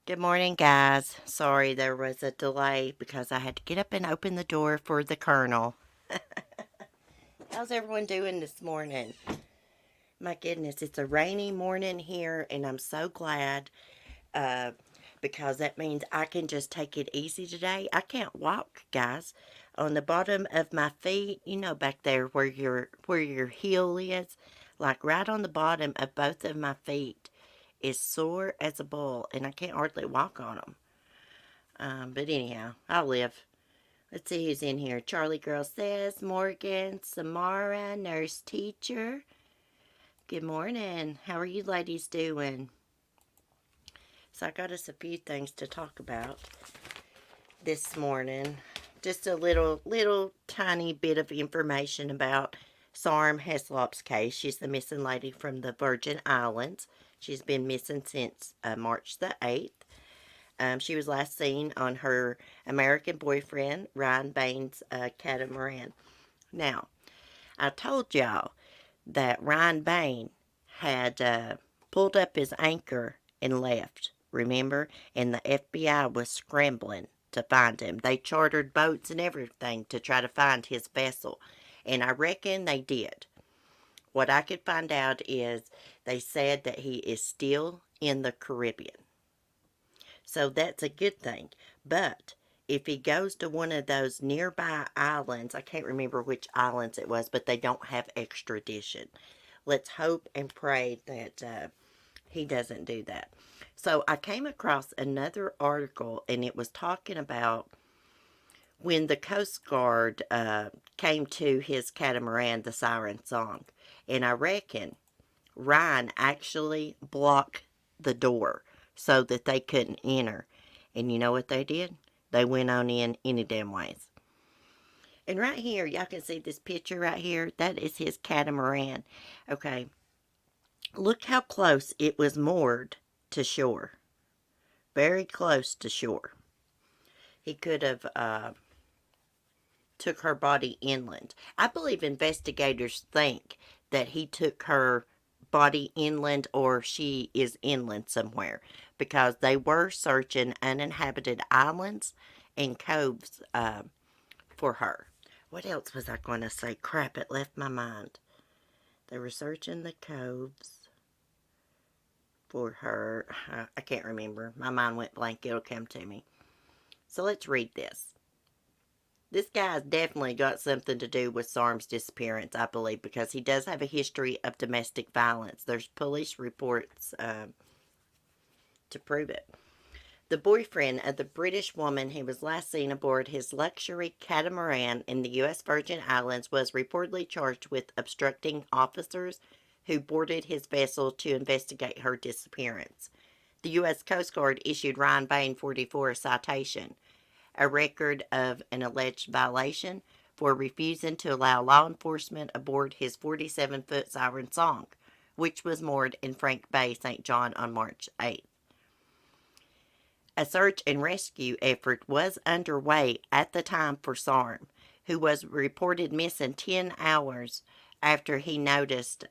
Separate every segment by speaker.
Speaker 1: Good morning, guys. Sorry there was a delay because I had to get up and open the door for the Colonel. How's everyone doing this morning? My goodness, it's a rainy morning here, and I'm so glad uh, because that means I can just take it easy today. I can't walk, guys. On the bottom of my feet, you know, back there where your heel is, like right on the bottom of both of my feet, is sore as a bull, and I can't hardly walk on them. But anyhow, I'll live. Let's see who's in here. Charlie Girl says, Morgan, Samara, nurse teacher. Good morning. How are you ladies doing? So I got us a few things to talk about this morning. Just a little tiny bit of information about Sarm Heslop's case. She's the missing lady from the Virgin Islands. She's been missing since March the 8th. She was last seen on her American boyfriend, Ryan Bain's catamaran. Now, I told y'all that Ryan Bain had pulled up his anchor and left, remember? And the FBI was scrambling to find him. They chartered boats and everything to try to find his vessel, and I reckon they did. What I could find out is they said that he is still in the Caribbean. So that's a good thing. But if he goes to one of those nearby islands, I can't remember which islands it was, but they don't have extradition. Let's hope and pray that he doesn't do that. So I came across another article, and it was talking about when the Coast Guard came to his catamaran, the Siren Song. And I reckon Ryan actually blocked the door so that they couldn't enter. And you know what they did? They went on in any damn ways. And right here, y'all can see this picture right here. That is his catamaran. Okay. Look how close it was moored to shore. Very close to shore. He could have took her body inland. I believe investigators think that he took her body inland or she is inland somewhere because they were searching uninhabited islands and coves for her. What else was I going to say? Crap, it left my mind. They were searching the coves for her. I can't remember. My mind went blank. It'll come to me. So let's read this. This guy's definitely got something to do with Sarm's disappearance, I believe, because he does have a history of domestic violence. There's police reports to prove it. The boyfriend of the British woman who was last seen aboard his luxury catamaran in the U.S. Virgin Islands was reportedly charged with obstructing officers who boarded his vessel to investigate her disappearance. The U.S. Coast Guard issued Ryan Bain 44 a citation, a record of an alleged violation for refusing to allow law enforcement aboard his 47-foot Siren Song, which was moored in Frank Bay, St. John on March 8th. A search and rescue effort was underway at the time for Sarm, who was reported missing 10 hours after he noticed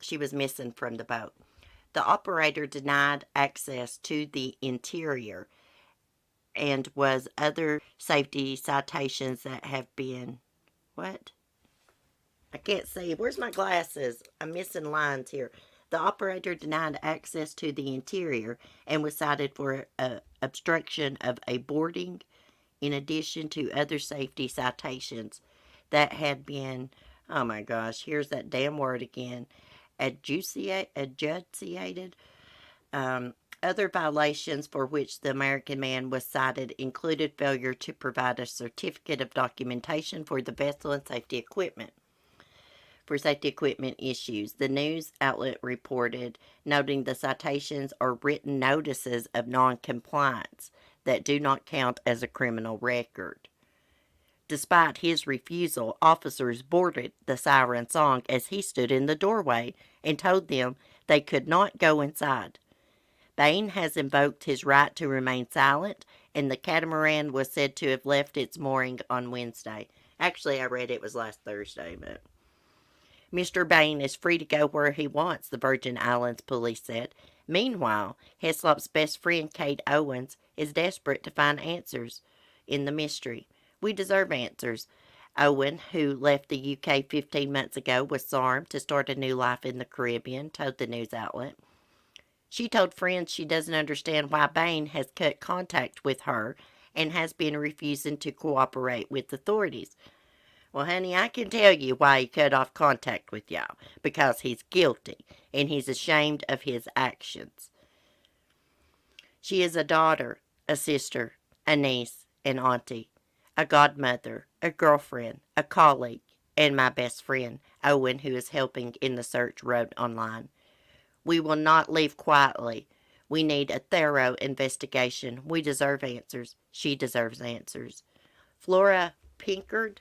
Speaker 1: she was missing from the boat. The operator denied access to the interior and was other safety citations that have been... What? I can't see. Where's my glasses? I'm missing lines here. The operator denied access to the interior and was cited for obstruction of a boarding, in addition to other safety citations that had been, oh my gosh, here's that damn word again, adjudicated. Other violations for which the American man was cited included failure to provide a certificate of documentation for the vessel and safety equipment. For safety equipment issues, the news outlet reported, noting the citations are written notices of non-compliance that do not count as a criminal record. Despite his refusal, officers boarded the siren song as he stood in the doorway and told them they could not go inside. Bain has invoked his right to remain silent, and the catamaran was said to have left its mooring on Wednesday. Actually, I read it was last Thursday, but Mr. Bain is free to go where he wants, the Virgin Islands police said. Meanwhile, Heslop's best friend, Kate Owens, is desperate to find answers in the mystery. We deserve answers. Owen, who left the UK 15 months ago with Sarm to start a new life in the Caribbean, told the news outlet. She told friends she doesn't understand why Bain has cut contact with her and has been refusing to cooperate with authorities. Well, honey, I can tell you why he cut off contact with y'all. Because he's guilty, and he's ashamed of his actions. She is a daughter, a sister, a niece, an auntie, a godmother, a girlfriend, a colleague, and my best friend, Owen, who is helping in the search, wrote online. We will not leave quietly. We need a thorough investigation. We deserve answers. She deserves answers. Flora Pinkard,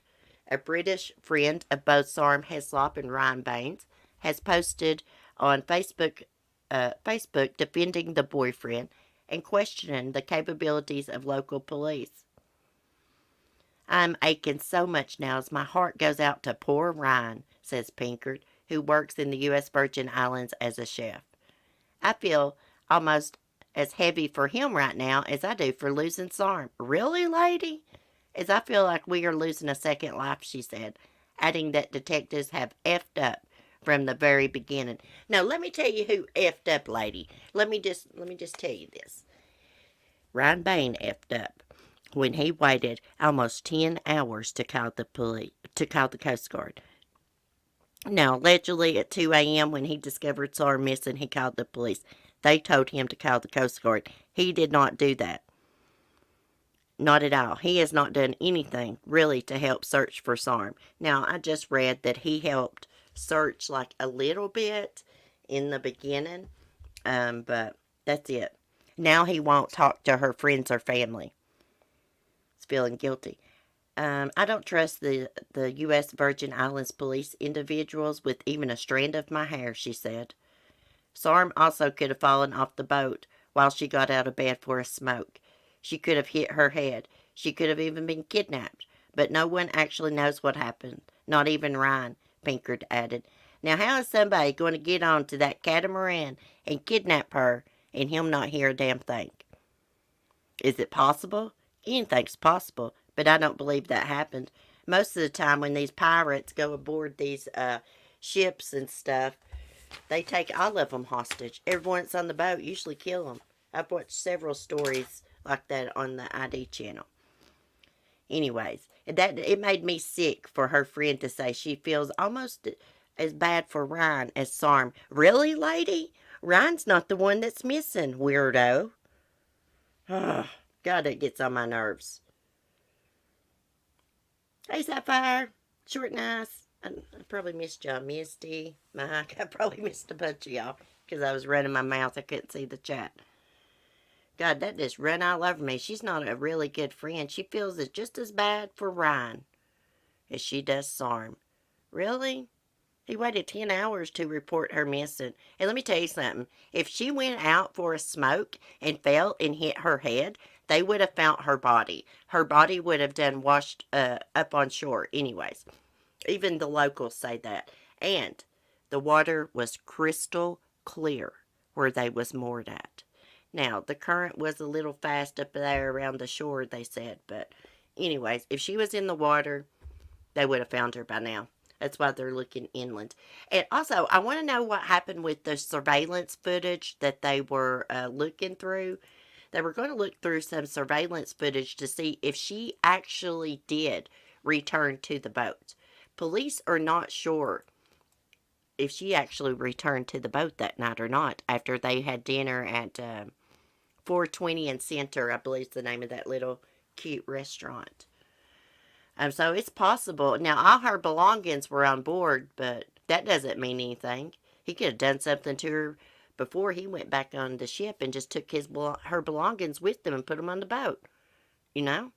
Speaker 1: a British friend of both Sarm Heslop and Ryan Baines, has posted on Facebook defending the boyfriend and questioning the capabilities of local police. I'm aching so much now as my heart goes out to poor Ryan, says Pinkard, who works in the U.S. Virgin Islands as a chef. I feel almost as heavy for him right now as I do for losing Sarm. Really, lady? As I feel like we are losing a second life, she said, adding that detectives have effed up from the very beginning. Now, let me tell you who effed up, lady. Let me just tell you this. Ryan Bain effed up when he waited almost 10 hours to call the Coast Guard. Now, allegedly at 2 a.m. when he discovered Sarm missing, he called the police. They told him to call the Coast Guard. He did not do that. Not at all. He has not done anything, really, to help search for Sarm. Now, I just read that he helped search, like, a little bit in the beginning, but that's it. Now he won't talk to her friends or family. He's feeling guilty. I don't trust the U.S. Virgin Islands police individuals with even a strand of my hair, she said. Sarm also could have fallen off the boat while she got out of bed for a smoke. She could have hit her head. She could have even been kidnapped. But no one actually knows what happened. Not even Ryan, Pinkard added. Now how is somebody going to get on to that catamaran and kidnap her and him not hear a damn thing? Is it possible? Anything's possible, but I don't believe that happened. Most of the time when these pirates go aboard these ships and stuff, they take all of them hostage. Everyone that's on the boat usually kill them. I've watched several stories like that on the ID channel. Anyways, it made me sick for her friend to say she feels almost as bad for Ryan as Sarm. Really, lady? Ryan's not the one that's missing, weirdo. God, it gets on my nerves. Hey, Sapphire. Short and nice. I probably missed y'all. Misty, Mike. I probably missed a bunch of y'all because I was running my mouth. I couldn't see the chat. God, that just run all over me. She's not a really good friend. She feels it's just as bad for Ryan as she does Sarm. Really? He waited 10 hours to report her missing. And let me tell you something. If she went out for a smoke and fell and hit her head, they would have found her body. Her body would have done washed up on shore anyways. Even the locals say that. And the water was crystal clear where they was moored at. Now, the current was a little fast up there around the shore, they said. But anyways, if she was in the water, they would have found her by now. That's why they're looking inland. And also, I want to know what happened with the surveillance footage that they were looking through. They were going to look through some surveillance footage to see if she actually did return to the boat. Police are not sure if she actually returned to the boat that night or not after they had dinner at 420 and Center, I believe is the name of that little cute restaurant. So it's possible. Now, all her belongings were on board, but that doesn't mean anything. He could have done something to her before he went back on the ship and just took her belongings with them and put them on the boat. You know?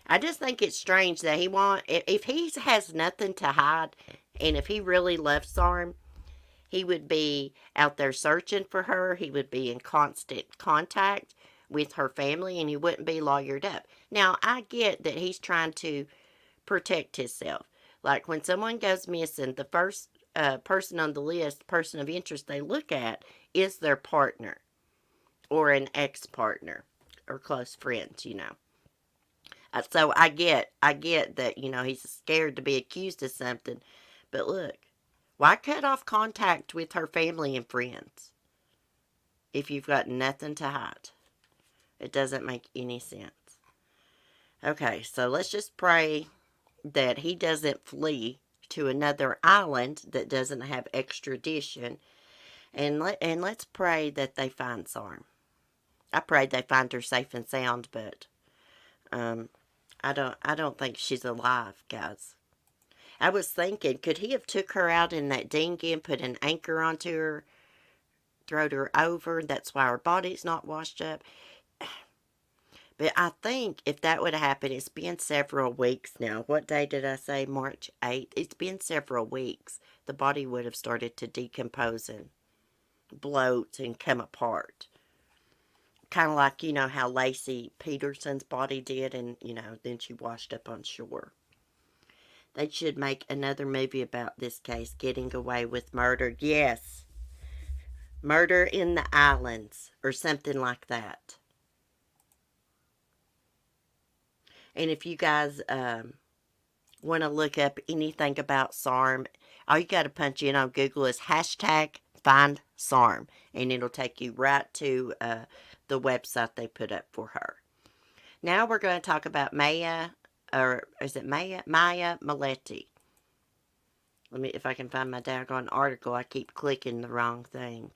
Speaker 1: I just think it's strange that if he has nothing to hide, and if he really loves Sarm, he would be out there searching for her. He would be in constant contact with her family, and he wouldn't be lawyered up. Now, I get that he's trying to protect himself. Like when someone goes missing, the first person on the list, person of interest they look at, is their partner or an ex-partner or close friends, you know. So I get that, he's scared to be accused of something. But look, why cut off contact with her family and friends if you've got nothing to hide? It doesn't make any sense. Okay, so let's just pray that he doesn't flee to another island that doesn't have extradition. And let's pray that they find Sarm. I prayed they find her safe and sound, but I don't think she's alive, guys. I was thinking, could he have took her out in that dinghy and put an anchor onto her, throwed her over? That's why her body's not washed up. But I think if that would have happened, it's been several weeks now. What day did I say? March 8th? It's been several weeks. The body would have started to decompose and bloat and come apart. Kind of like, how Lacey Peterson's body did, and, then she washed up on shore. They should make another movie about this case, Getting Away with Murder. Yes. Murder in the Islands, or something like that. And if you guys want to look up anything about Sarm, all you got to punch in on Google is hashtag find Sarm, and it'll take you right to the website they put up for her. Now we're going to talk about Maya, or is it Maya? Maya Millete. Let me, if I can find my doggone article, I keep clicking the wrong thing.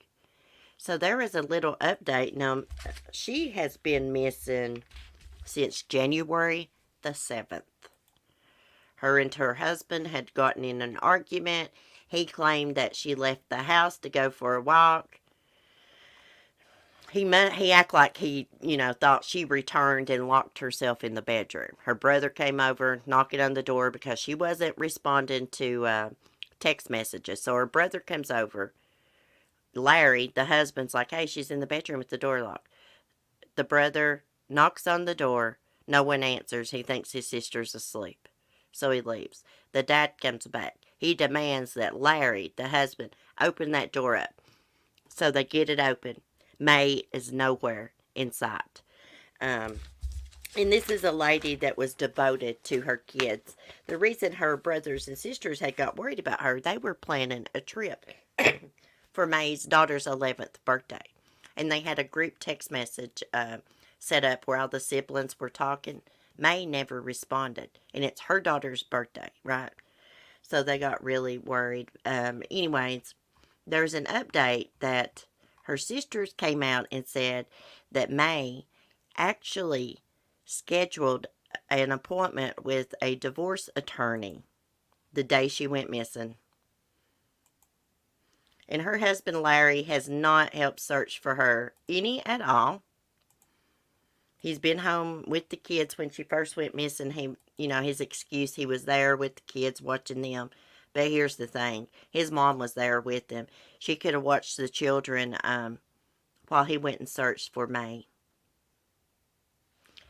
Speaker 1: So there is a little update. Now, she has been missing since January the 7th. Her and her husband had gotten in an argument. He claimed that she left the house to go for a walk. He acted like he, thought she returned and locked herself in the bedroom. Her brother came over, knocking on the door because she wasn't responding to text messages. So her brother comes over. Larry, the husband's like, hey, she's in the bedroom with the door locked. The brother knocks on the door. No one answers. He thinks his sister's asleep. So he leaves. The dad comes back. He demands that Larry, the husband, open that door up. So they get it open. May is nowhere in sight. And this is a lady that was devoted to her kids. The reason her brothers and sisters had got worried about her, they were planning a trip for May's daughter's 11th birthday. And they had a group text message set up where all the siblings were talking. May never responded. And it's her daughter's birthday, right? So they got really worried. Anyways, there's an update that her sisters came out and said that May actually scheduled an appointment with a divorce attorney the day she went missing. And her husband, Larry, has not helped search for her any at all. He's been home with the kids when she first went missing. His excuse, he was there with the kids watching them. But here's the thing. His mom was there with them. She could have watched the children while he went and searched for May.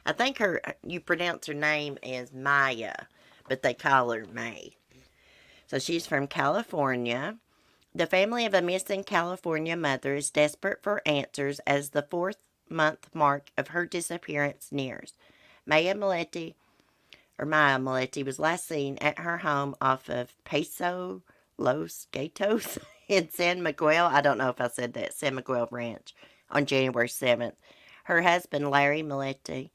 Speaker 1: I think you pronounce her name as Maya, but they call her May. So she's from California. The family of a missing California mother is desperate for answers as the 4th-month mark of her disappearance nears. Maya Millete was last seen at her home off of Paso Los Gatos in San Miguel. I don't know if I said that. San Miguel Ranch on January 7th. Her husband, Larry Millete,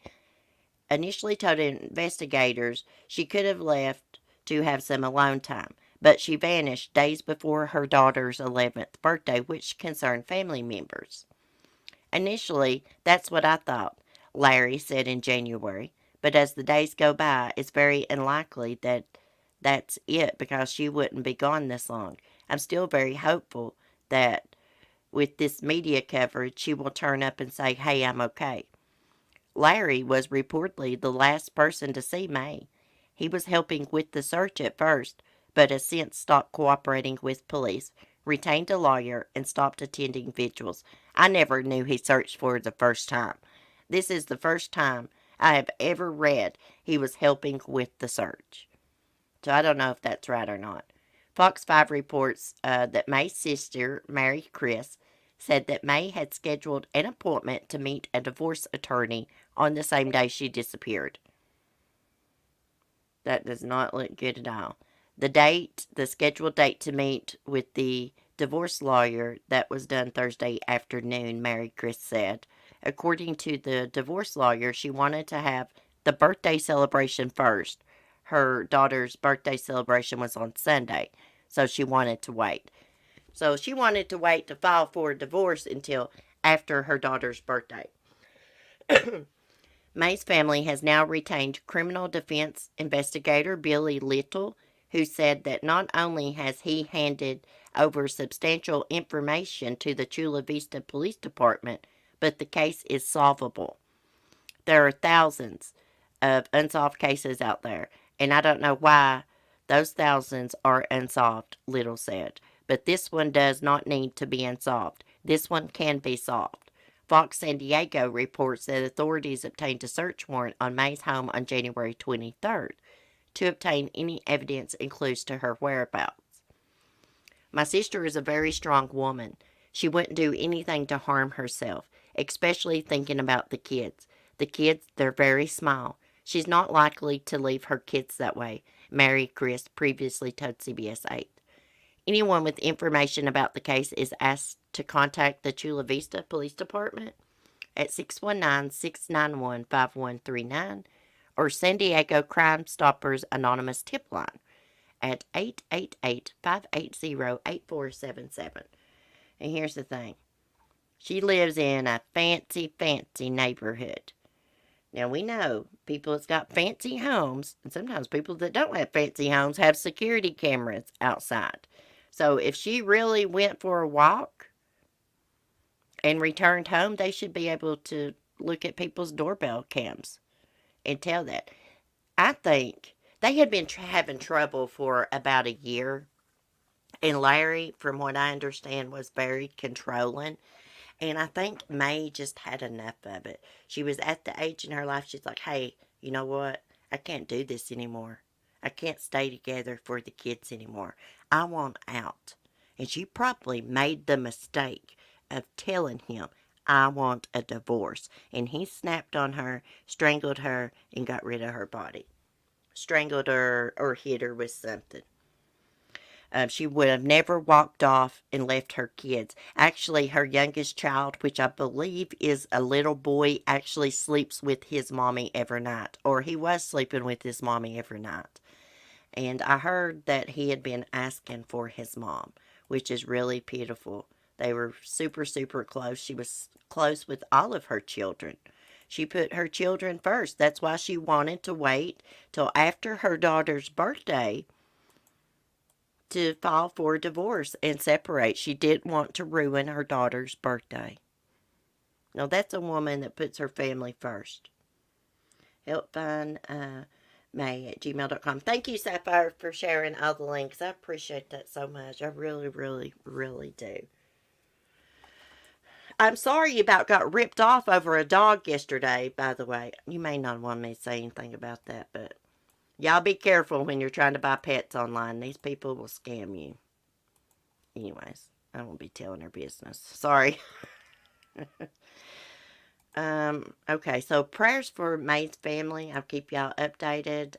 Speaker 1: initially told investigators she could have left to have some alone time. but she vanished days before her daughter's 11th birthday, which concerned family members. Initially, that's what I thought, Larry said in January, but as the days go by, it's very unlikely that that's it because she wouldn't be gone this long. I'm still very hopeful that with this media coverage, she will turn up and say, hey, I'm okay. Larry was reportedly the last person to see May. He was helping with the search at first, but has since stopped cooperating with police, retained a lawyer, and stopped attending vigils. I never knew he searched for her the first time. This is the first time I have ever read he was helping with the search. So I don't know if that's right or not. Fox 5 reports that May's sister, Mary Chris, said that May had scheduled an appointment to meet a divorce attorney on the same day she disappeared. That does not look good at all. The scheduled date to meet with the divorce lawyer, that was done Thursday afternoon, Mary Chris said. According to the divorce lawyer, she wanted to have the birthday celebration first. Her daughter's birthday celebration was on Sunday, so she wanted to wait. So she wanted to wait to file for a divorce until after her daughter's birthday. May's family has now retained criminal defense investigator Billy Little, who said that not only has he handed over substantial information to the Chula Vista Police Department, but the case is solvable. There are thousands of unsolved cases out there, and I don't know why those thousands are unsolved, Little said. But this one does not need to be unsolved. This one can be solved. Fox San Diego reports that authorities obtained a search warrant on May's home on January 23rd to obtain any evidence and clues to her whereabouts. My sister is a very strong woman. She wouldn't do anything to harm herself, especially thinking about the kids. The kids, they're very small. She's not likely to leave her kids that way, Mary Chris previously told CBS 8. Anyone with information about the case is asked to contact the Chula Vista Police Department at 619-691-5139 or San Diego Crime Stoppers Anonymous Tip Line at 888-580-8477. And here's the thing. She lives in a fancy, fancy neighborhood. Now, we know people that's got fancy homes, and sometimes people that don't have fancy homes have security cameras outside. So if she really went for a walk and returned home, they should be able to look at people's doorbell cams and tell that. I think they had been having trouble for about a year. And Larry, from what I understand, was very controlling. And I think May just had enough of it. She was at the age in her life, she's like, hey, you know what? I can't do this anymore. I can't stay together for the kids anymore. I want out. And she probably made the mistake of telling him, I want a divorce. And he snapped on her, strangled her, and got rid of her body. Strangled her or hit her with something. She would have never walked off and left her kids. Actually, her youngest child, which I believe is a little boy, actually sleeps with his mommy every night. Or he was sleeping with his mommy every night. And I heard that he had been asking for his mom, which is really pitiful. They were super, super close. She was close with all of her children. She put her children first. That's why she wanted to wait till after her daughter's birthday to file for a divorce and separate. She didn't want to ruin her daughter's birthday. Now, that's a woman that puts her family first. Help find May at gmail.com. Thank you, Sapphire, for sharing all the links. I appreciate that so much. I really, really, really do. I'm sorry you about got ripped off over a dog yesterday, by the way. You may not want me to say anything about that, but y'all be careful when you're trying to buy pets online. These people will scam you. Anyways, I won't be telling her business. Sorry. Okay, so prayers for May's family. I'll keep y'all updated.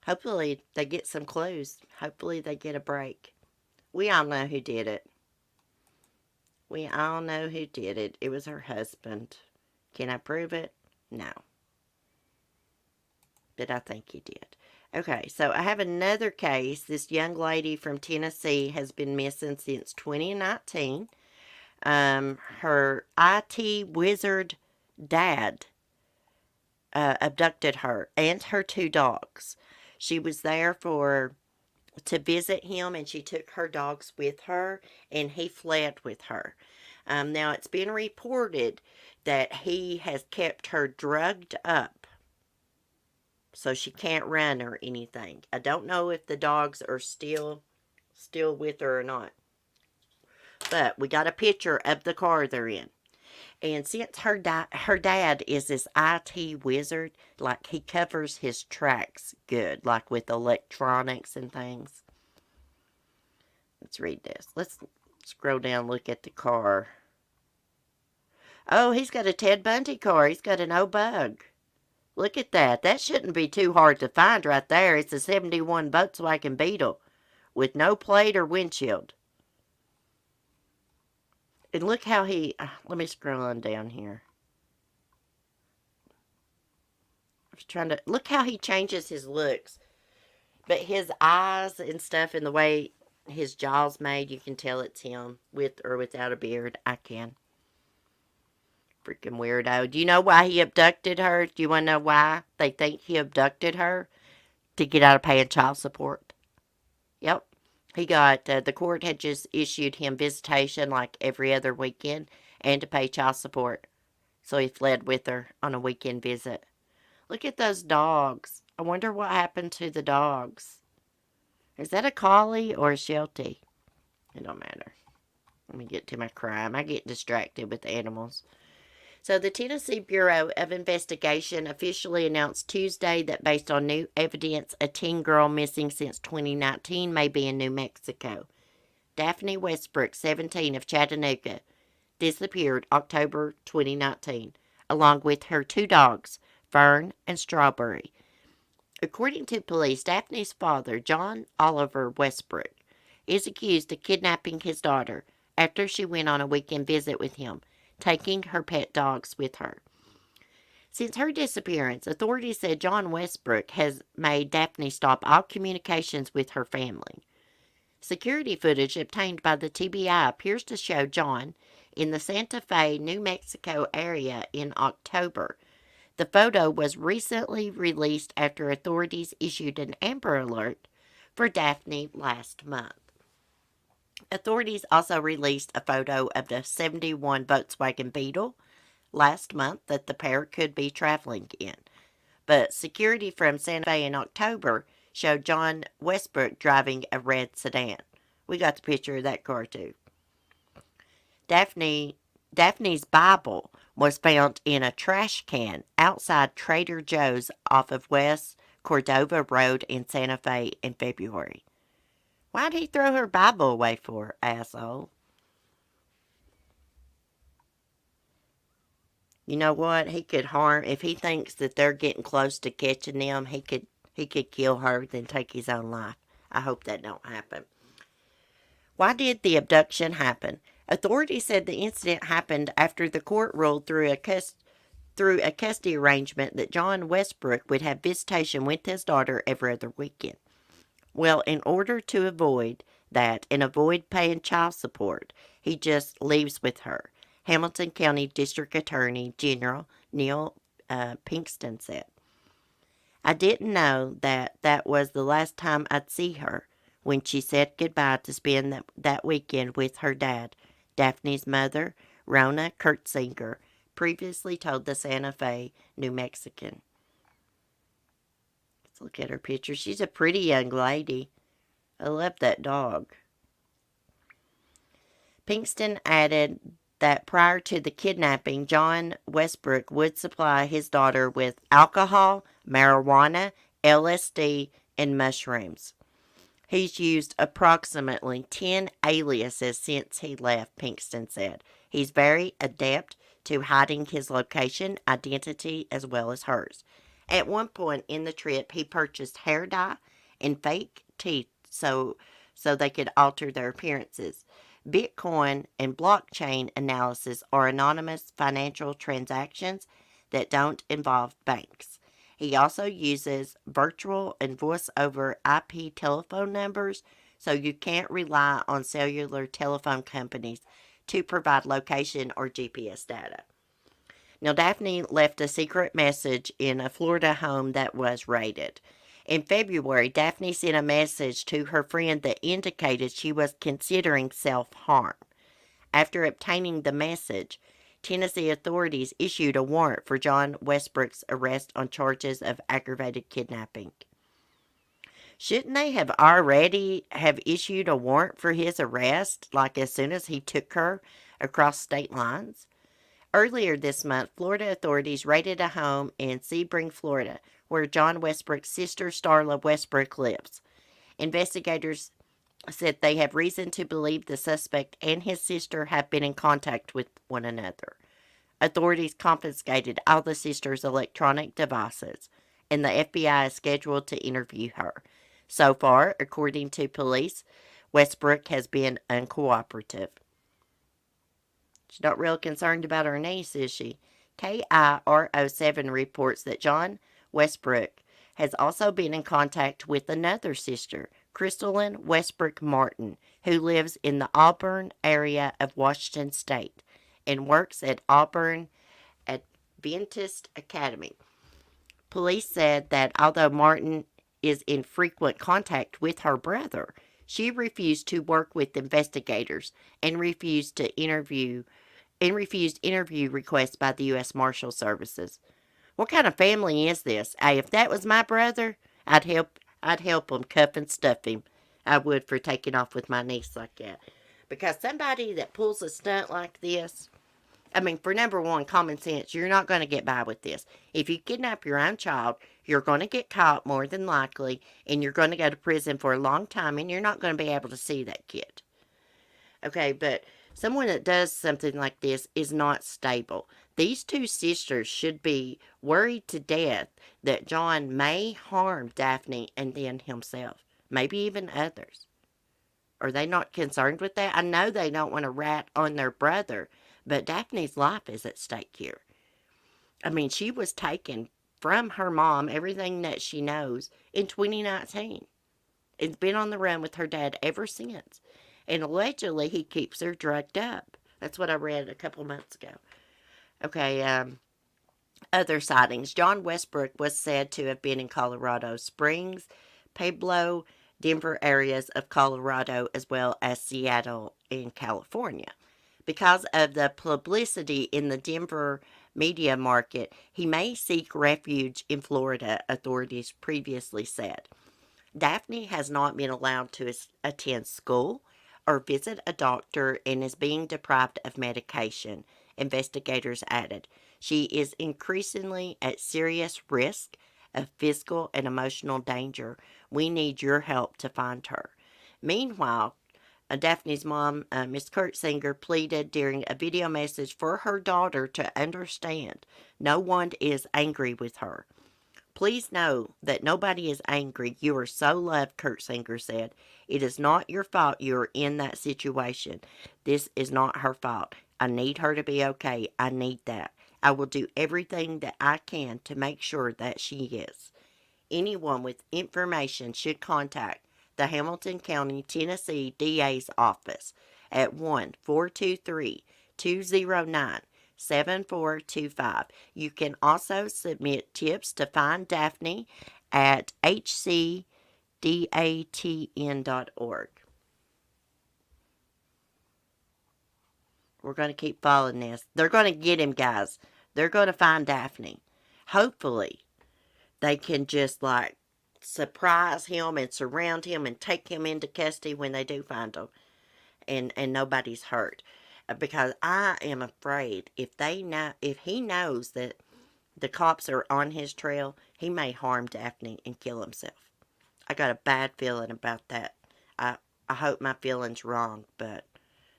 Speaker 1: Hopefully they get some clues. Hopefully they get a break. We all know who did it. We all know who did it. It was her husband. Can I prove it? No. But I think he did. Okay, so I have another case. This young lady from Tennessee has been missing since 2019. Her IT wizard dad abducted her and her two dogs. She was there to visit him, and she took her dogs with her, and he fled with her. Now it's been reported that he has kept her drugged up so she can't run or anything. I don't know if the dogs are still with her or not. But we got a picture of the car they're in. And since her dad is this IT wizard, like he covers his tracks good, like with electronics and things. Let's read this. Let's scroll down, look at the car. Oh, he's got a Ted Bundy car. He's got an old bug. Look at that. That shouldn't be too hard to find right there. It's a 71 Volkswagen Beetle with no plate or windshield. And look how let me scroll on down here. I was trying to, look how he changes his looks. But his eyes and stuff and the way his jaw's made, you can tell it's him with or without a beard. I can. Freaking weirdo. Do you know why he abducted her? Do you want to know why they think he abducted her? To get out of paying child support. Yep. The court had just issued him visitation like every other weekend and to pay child support. So he fled with her on a weekend visit. Look at those dogs. I wonder what happened to the dogs. Is that a collie or a Sheltie? It don't matter. Let me get to my crime. I get distracted with animals. So the Tennessee Bureau of Investigation officially announced Tuesday that based on new evidence, a teen girl missing since 2019 may be in New Mexico. Daphne Westbrook, 17, of Chattanooga, disappeared October 2019, along with her two dogs, Fern and Strawberry. According to police, Daphne's father, John Oliver Westbrook, is accused of kidnapping his daughter after she went on a weekend visit with him, taking her pet dogs with her. Since her disappearance, authorities said John Westbrook has made Daphne stop all communications with her family. Security footage obtained by the TBI appears to show John in the Santa Fe, New Mexico area in October. The photo was recently released after authorities issued an Amber Alert for Daphne last month. Authorities also released a photo of the 71 Volkswagen Beetle last month that the pair could be traveling in. But security from Santa Fe in October showed John Westbrook driving a red sedan. We got the picture of that car too. Daphne's Bible was found in a trash can outside Trader Joe's off of West Cordova Road in Santa Fe in February. Why'd he throw her Bible away for, asshole? You know what? He could harm, if he thinks that they're getting close to catching them, he could kill her, then take his own life. I hope that don't happen. Why did the abduction happen? Authorities said the incident happened after the court ruled through a custody arrangement that John Westbrook would have visitation with his daughter every other weekend. Well, in order to avoid that and avoid paying child support, he just leaves with her. Hamilton County District Attorney General Neil Pinkston said. I didn't know that was the last time I'd see her when she said goodbye to spend that weekend with her dad. Daphne's mother, Rona Kurtzinger, previously told the Santa Fe New Mexican. Let's look at her picture. She's a pretty young lady. I love that dog. Pinkston added that prior to the kidnapping, John Westbrook would supply his daughter with alcohol, marijuana, LSD, and mushrooms. He's used approximately 10 aliases since he left, Pinkston said. He's very adept to hiding his location, identity, as well as hers. At one point in the trip, he purchased hair dye and fake teeth so they could alter their appearances. Bitcoin and blockchain analysis are anonymous financial transactions that don't involve banks. He also uses virtual and voice over IP telephone numbers, so you can't rely on cellular telephone companies to provide location or GPS data. Now, Daphne left a secret message in a Florida home that was raided. In February, Daphne sent a message to her friend that indicated she was considering self harm. After obtaining the message, Tennessee authorities issued a warrant for John Westbrook's arrest on charges of aggravated kidnapping. Shouldn't they have already have issued a warrant for his arrest, like as soon as he took her across state lines? Earlier this month, Florida authorities raided a home in Sebring, Florida, where John Westbrook's sister Starla Westbrook lives. Investigators said they have reason to believe the suspect and his sister have been in contact with one another. Authorities confiscated all the sister's electronic devices, and the FBI is scheduled to interview her. So far, according to police, Westbrook has been uncooperative. She's not real concerned about her niece, is she? KIRO7 reports that John Westbrook has also been in contact with another sister, Crystalline Westbrook Martin, who lives in the Auburn area of Washington State and works at Auburn Adventist Academy. Police said that although Martin is in frequent contact with her brother, she refused to work with investigators and refused interview requests by the U.S. Marshal Services. What kind of family is this? Hey, if that was my brother, I'd help him cuff and stuff him. I would for taking off with my niece like that. Because somebody that pulls a stunt like this, I mean, for number one, common sense, you're not going to get by with this. If you kidnap your own child, you're going to get caught more than likely, and you're going to go to prison for a long time, and you're not going to be able to see that kid. Okay, but someone that does something like this is not stable. These two sisters should be worried to death that John may harm Daphne and then himself, maybe even others. Are they not concerned with that? I know they don't want to rat on their brother, but Daphne's life is at stake here. I mean, she was taken from her mom, everything that she knows, in 2019. It's been on the run with her dad ever since. And allegedly, he keeps her drugged up. That's what I read a couple months ago. Okay, other sightings. John Westbrook was said to have been in Colorado Springs, Pueblo, Denver areas of Colorado, as well as Seattle in California. Because of the publicity in the Denver media market, he may seek refuge in Florida, authorities previously said. Daphne has not been allowed to attend school or visit a doctor and is being deprived of medication, investigators added. She is increasingly at serious risk of physical and emotional danger. We need your help to find her. Meanwhile, Daphne's mom, Miss Kurtzinger, pleaded during a video message for her daughter to understand no one is angry with her. Please know that nobody is angry. You are so loved, Kurtzinger said. It is not your fault you are in that situation. This is not her fault. I need her to be okay. I need that. I will do everything that I can to make sure that she is. Anyone with information should contact the Hamilton County, Tennessee DA's office at 1-423-209-7425. You can also submit tips to find Daphne at hcdatn.org. We're going to keep following this. They're going to get him, guys. They're going to find Daphne. Hopefully, they can just surprise him and surround him and take him into custody when they do find him, and nobody's hurt. Because I am afraid if he knows that the cops are on his trail, he may harm Daphne and kill himself. I got a bad feeling about that. I hope my feeling's wrong, but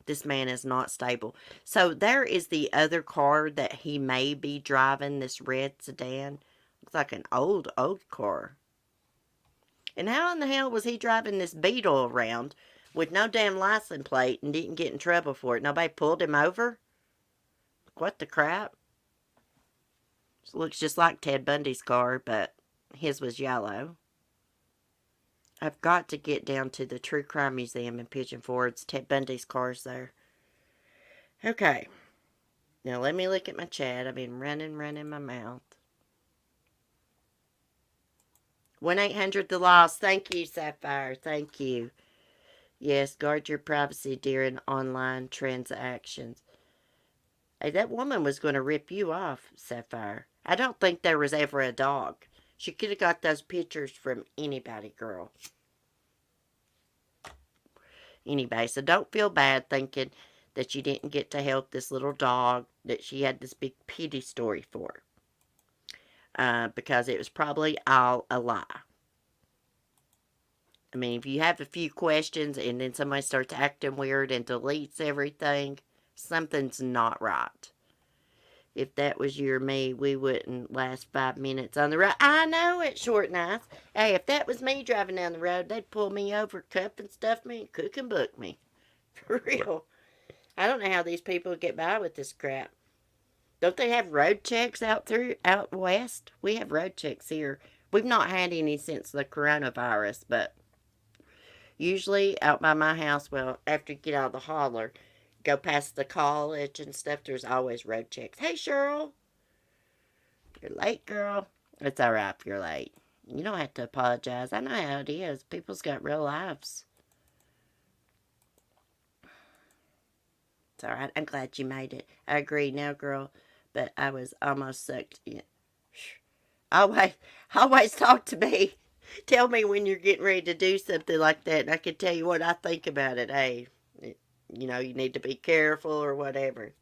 Speaker 1: this man is not stable. So there is the other car that he may be driving, this red sedan. Looks like an old car. And how in the hell was he driving this Beetle around with no damn license plate and didn't get in trouble for it? Nobody pulled him over? What the crap? It looks just like Ted Bundy's car, but his was yellow. I've got to get down to the True Crime Museum in Pigeon Forge. Ted Bundy's car's there. Okay. Now let me look at my chat. I've been running my mouth. 1-800 The Lost. Thank you, Sapphire. Thank you. Yes, guard your privacy during online transactions. Hey, that woman was going to rip you off, Sapphire. I don't think there was ever a dog. She could have got those pictures from anybody, girl. Anyway, so don't feel bad thinking that you didn't get to help this little dog that she had this big pity story for. Because it was probably all a lie. I mean, if you have a few questions and then somebody starts acting weird and deletes everything, something's not right. If that was you or me, we wouldn't last 5 minutes on the road. I know it's short and nice. Hey, if that was me driving down the road, they'd pull me over, cuff and stuff me, and cook and book me. For real. I don't know how these people get by with this crap. Don't they have road checks out west? We have road checks here. We've not had any since the coronavirus, but usually out by my house, well, after you get out of the holler, go past the college and stuff, there's always road checks. Hey, Cheryl. You're late, girl. It's all right if you're late. You don't have to apologize. I know how it is. People's got real lives. It's all right. I'm glad you made it. I agree now, girl, but I was almost sucked in. Always talk to me. Tell me when you're getting ready to do something like that, and I can tell you what I think about it. Hey, you need to be careful or whatever.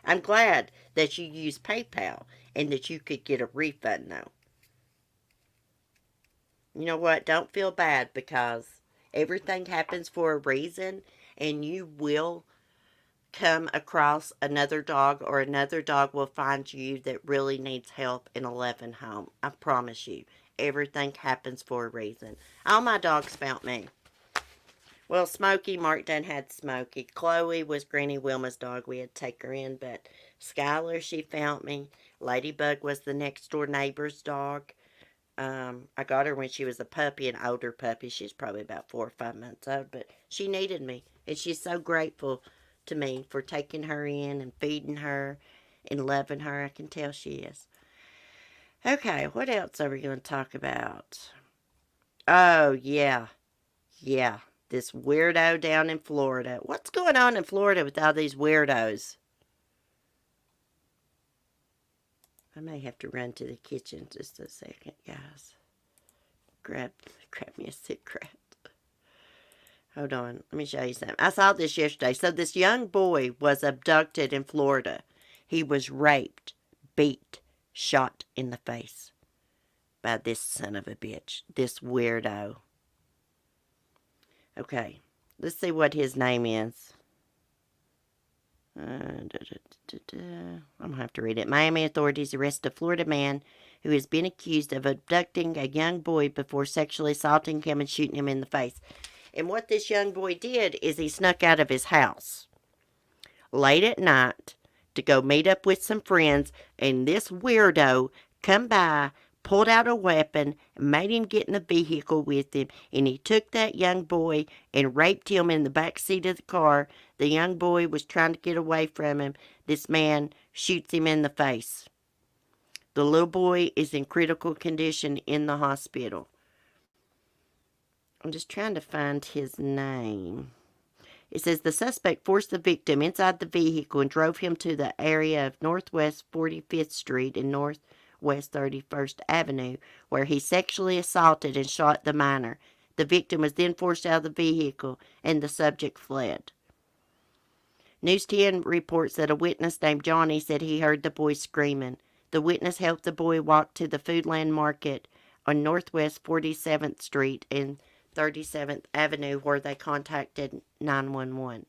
Speaker 1: I'm glad that you use PayPal and that you could get a refund, though. You know what? Don't feel bad because everything happens for a reason, and you will come across another dog, or another dog will find you that really needs help in a loving home. I promise you. Everything happens for a reason. All my dogs found me. Well, Smokey, Mark done had Smokey. Chloe was Granny Wilma's dog. We had to take her in, but Skylar, she found me. Ladybug was the next door neighbor's dog. I got her when she was a puppy, an older puppy. She's probably about 4 or 5 months old, but she needed me, and she's so grateful to me for taking her in and feeding her and loving her. I can tell she is. Okay, what else are we going to talk about? Oh, yeah. Yeah, this weirdo down in Florida. What's going on in Florida with all these weirdos? I may have to run to the kitchen just a second, guys. Grab me a cigarette. Hold on, let me show you something. I saw this yesterday. So this young boy was abducted in Florida. He was raped, beat, shot in the face by this son of a bitch, this weirdo. Okay, let's see what his name is. I'm going to have to read it. Miami authorities arrest a Florida man who has been accused of abducting a young boy before sexually assaulting him and shooting him in the face. And what this young boy did is he snuck out of his house late at night to go meet up with some friends, and this weirdo come by, pulled out a weapon, made him get in the vehicle with him, and he took that young boy and raped him in the back seat of the car. The young boy was trying to get away from him. This man shoots him in the face. The little boy is in critical condition in the hospital. I'm just trying to find his name. It says the suspect forced the victim inside the vehicle and drove him to the area of Northwest 45th Street and Northwest 31st Avenue, where he sexually assaulted and shot the minor. The victim was then forced out of the vehicle, and the subject fled. News 10 reports that a witness named Johnny said he heard the boy screaming. The witness helped the boy walk to the Foodland Market on Northwest 47th Street and 37th Avenue, where they contacted 911.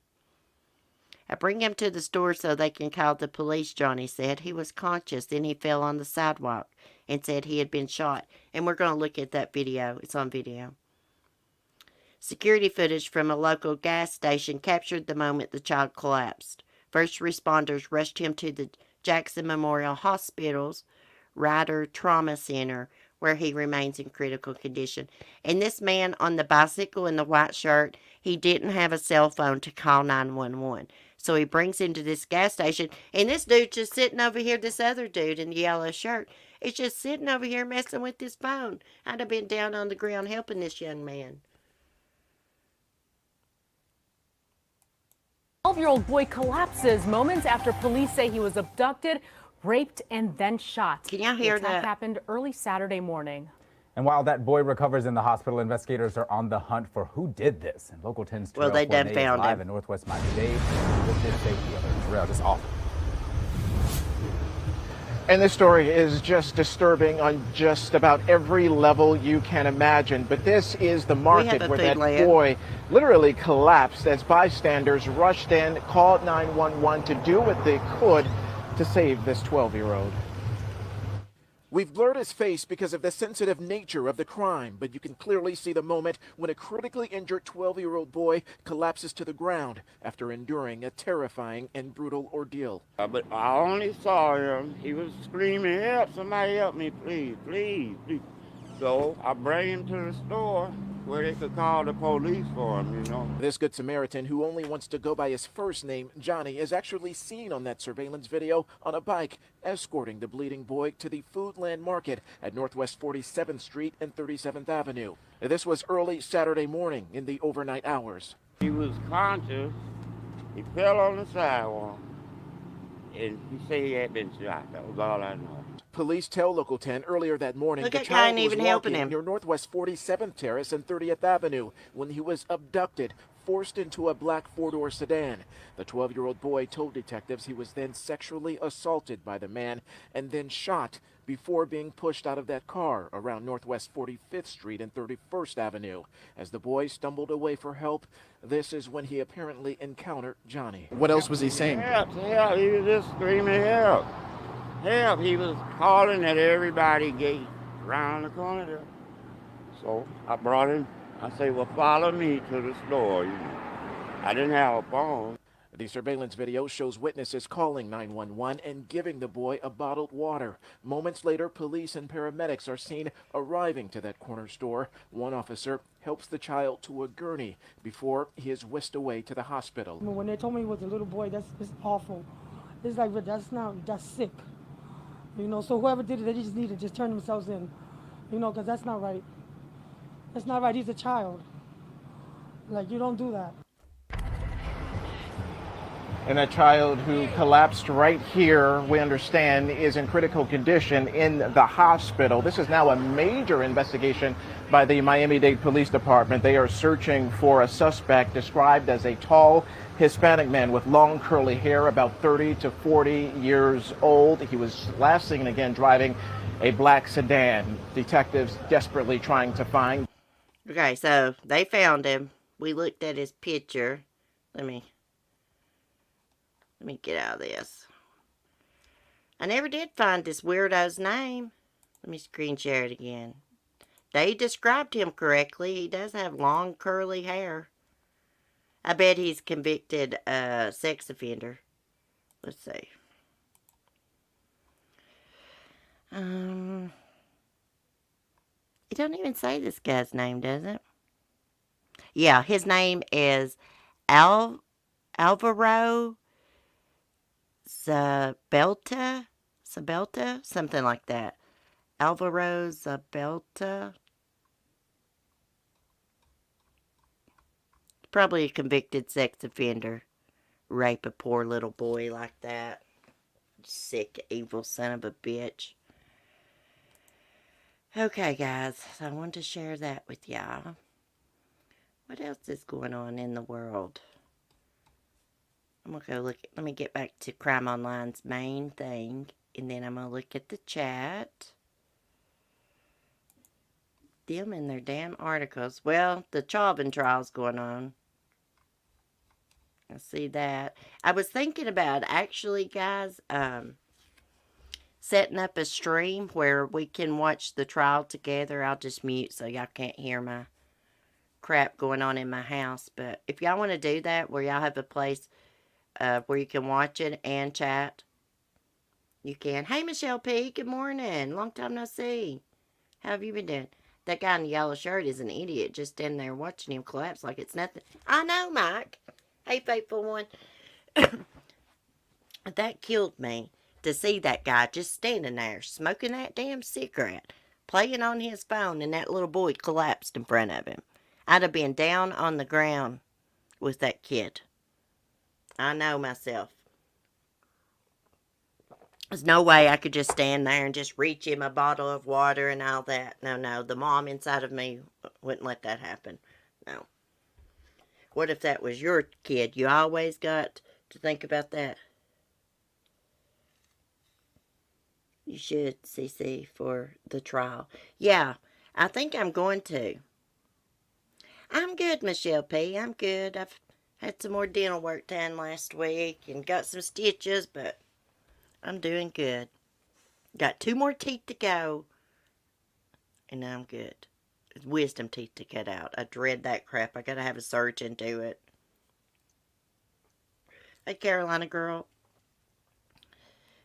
Speaker 1: I bring him to the store so they can call the police, Johnny said. He was conscious, then he fell on the sidewalk and said he had been shot. And we're going to look at that video. It's on video. Security footage from a local gas station captured the moment the child collapsed. First responders rushed him to the Jackson Memorial Hospital's Ryder Trauma Center, where he remains in critical condition. And this man on the bicycle in the white shirt, he didn't have a cell phone to call 911. So he brings him to this gas station, and this dude just sitting over here, this other dude in the yellow shirt, is just sitting over here messing with his phone. I'd have been down on the ground helping this young man.
Speaker 2: 12-year-old boy collapses moments after police say he was abducted, raped, and then shot.
Speaker 1: Can y'all hear
Speaker 2: that? The attack
Speaker 1: that?
Speaker 2: happened early Saturday morning.
Speaker 3: And while that boy recovers in the hospital, investigators are on the hunt for who did this. And Local 10's Terrell
Speaker 1: Well, they done
Speaker 3: Fournette
Speaker 1: found
Speaker 3: is live
Speaker 1: him.
Speaker 3: in Northwest Miami-Dade with his safety alert. Terrell, just awful.
Speaker 4: And this story is just disturbing on just about every level you can imagine. But this is the market where that boy literally collapsed as bystanders rushed in, called 911 to do what they could to save this 12-year-old. We've blurred his face because of the sensitive nature of the crime, but you can clearly see the moment when a critically injured 12-year-old boy collapses to the ground after enduring a terrifying and brutal ordeal.
Speaker 5: But I only saw him. He was screaming, "Help, somebody help me, please, please, please." So I bring him to the store where they could call the police for him, you know.
Speaker 4: This Good Samaritan, who only wants to go by his first name, Johnny, is actually seen on that surveillance video on a bike escorting the bleeding boy to the Foodland Market at Northwest 47th Street and 37th Avenue. This was early Saturday morning in the overnight hours.
Speaker 5: He was conscious. He fell on the sidewalk, and he said he had been shot. That was all I know.
Speaker 4: Police tell Local 10 earlier that morning
Speaker 1: Look,
Speaker 4: the
Speaker 1: that guy
Speaker 4: child
Speaker 1: ain't
Speaker 4: was
Speaker 1: even helping
Speaker 4: walking
Speaker 1: him.
Speaker 4: near Northwest 47th Terrace and 30th Avenue when he was abducted, forced into a black four-door sedan. The 12-year-old boy told detectives he was then sexually assaulted by the man and then shot before being pushed out of that car around Northwest 45th Street and 31st Avenue. As the boy stumbled away for help, this is when he apparently encountered Johnny. What else was he saying?
Speaker 5: Help, help. He was just screaming, "Help, help." He was calling at everybody gate around the corner there. So I brought him. I say, "Well, follow me to the store." You know, I didn't have a phone.
Speaker 4: The surveillance video shows witnesses calling 911 and giving the boy a bottled water. Moments later, police and paramedics are seen arriving to that corner store. One officer helps the child to a gurney before he is whisked away to the hospital.
Speaker 6: When they told me he was a little boy, it's awful. It's like, but that's sick. You know, so whoever did it, they just need to just turn themselves in. You know, because that's not right. That's not right. He's a child. Like, you don't do that.
Speaker 4: And that child who collapsed right here, we understand, is in critical condition in the hospital. This is now a major investigation by the Miami-Dade Police Department. They are searching for a suspect described as a tall Hispanic man with long curly hair, about 30 to 40 years old. He was last seen again driving a black sedan. Detectives desperately trying to find.
Speaker 1: Okay, so they found him. We looked at his picture. Let me get out of this. I never did find this weirdo's name. Let me screen share it again. They described him correctly. He does have long curly hair. I bet he's convicted sex offender. Let's see. It don't even say this guy's name, does it? Yeah, his name is Alvaro Zabelta, something like that. Alvaro Zabelta. Probably a convicted sex offender. Rape a poor little boy like that. Sick, evil son of a bitch. Okay, guys, so I wanted to share that with y'all. What else is going on in the world? I'm going to go look. Let me get back to Crime Online's main thing. And then I'm going to look at the chat. Them and their damn articles. Well, the Chauvin trial's going on. I see that. I was thinking about, actually, guys, setting up a stream where we can watch the trial together. I'll just mute so y'all can't hear my crap going on in my house. But if y'all want to do that, where y'all have a place where you can watch it and chat, You can. Hey, Michelle P. Good morning. Long time no see. How have you been doing? That guy in the yellow shirt is an idiot, just standing there watching him collapse like it's nothing. I know, Mike. Hey, faithful one. That killed me to see that guy just standing there smoking that damn cigarette, playing on his phone, and that little boy collapsed in front of him. I'd have been down on the ground with that kid. I know myself. There's no way I could just stand there and just reach him a bottle of water and all that. No. The mom inside of me wouldn't let that happen. No. What if that was your kid? You always got to think about that. You should, CC, for the trial. Yeah, I think I'm going to. I'm good, Michelle P. I'm good. I've had some more dental work done last week and got some stitches, but I'm doing good. Got 2 more teeth to go, and I'm good. Wisdom teeth to cut out. I dread that crap. I gotta have a surgeon do it. Hey, Carolina girl.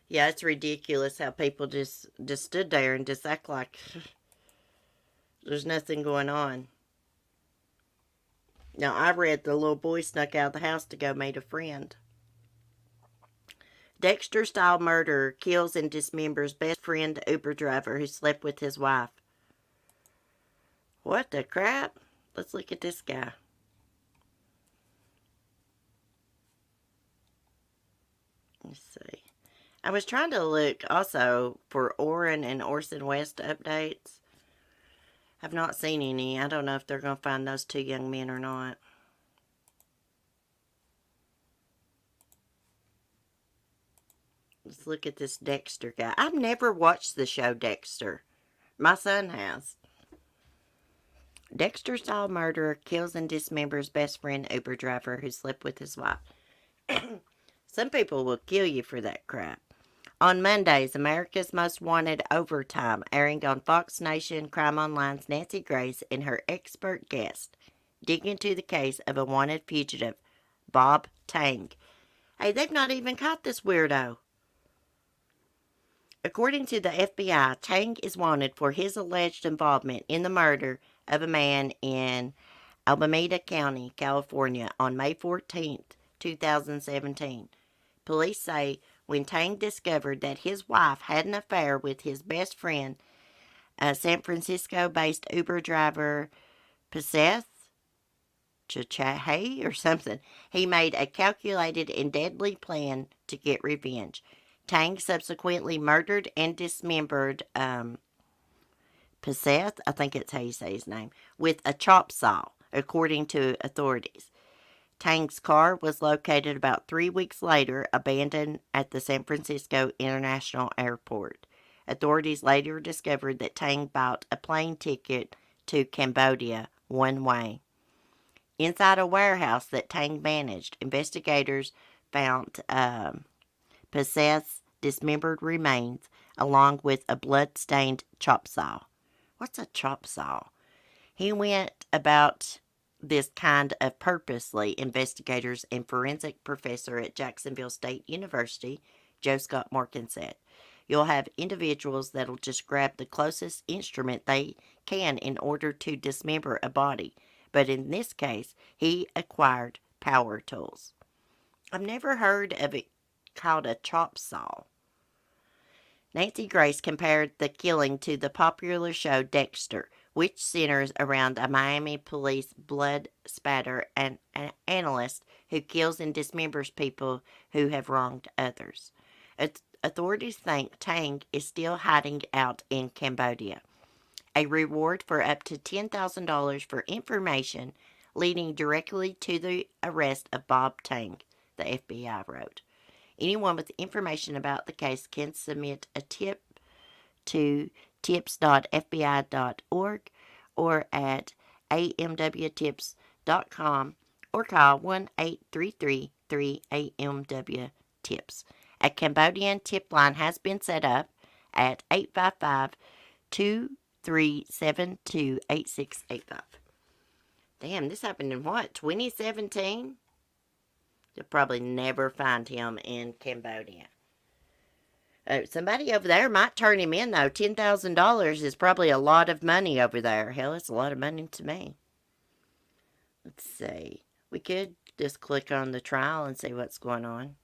Speaker 1: Yeah, it's ridiculous how people just stood there and just act like there's nothing going on. Now, I read the little boy snuck out of the house to go meet a friend. Dexter-style murderer kills and dismembers best friend Uber driver who slept with his wife. What the crap? Let's look at this guy. Let's see. I was trying to look also for Orrin and Orson West updates. I've not seen any. I don't know if they're going to find those 2 young men or not. Let's look at this Dexter guy. I've never watched the show Dexter. My son has. Dexter-style murderer kills and dismembers best friend Uber driver who slept with his wife. Some people will kill you for that crap. On Mondays, America's Most Wanted Overtime, airing on Fox Nation Crime Online's Nancy Grace and her expert guest dig into the case of a wanted fugitive, Bob Tang. Hey, they've not even caught this weirdo. According to the FBI, Tang is wanted for his alleged involvement in the murder of a man in Alameda County, California on May 14th, 2017. Police say when Tang discovered that his wife had an affair with his best friend, San Francisco-based Uber driver Paseth Chachahay or something, he made a calculated and deadly plan to get revenge. Tang subsequently murdered and dismembered Paseth, I think it's how you say his name, with a chop saw, according to authorities. Tang's car was located about 3 weeks later, abandoned at the San Francisco International Airport. Authorities later discovered that Tang bought a plane ticket to Cambodia one way. Inside a warehouse that Tang managed, investigators found Paseth's dismembered remains along with a blood-stained chop saw. What's a chop saw? He went about this kind of purposely, investigators and forensic professor at Jacksonville State University, Joe Scott Morgan said. You'll have individuals that'll just grab the closest instrument they can in order to dismember a body. But in this case, he acquired power tools. I've never heard of it called a chop saw. Nancy Grace compared the killing to the popular show Dexter, which centers around a Miami police blood spatter and an analyst who kills and dismembers people who have wronged others. Authorities think Tang is still hiding out in Cambodia. A reward for up to $10,000 for information leading directly to the arrest of Bob Tang, the FBI wrote. Anyone with information about the case can submit a tip to tips.fbi.org or at amwtips.com or call 1-833-3-AMW-TIPS. A Cambodian tip line has been set up at 855-237-8685. Damn, this happened in what, 2017? You'll probably never find him in Cambodia. Somebody over there might turn him in, though. $10,000 is probably a lot of money over there. Hell, it's a lot of money to me. Let's see. We could just click on the trial and see what's going on.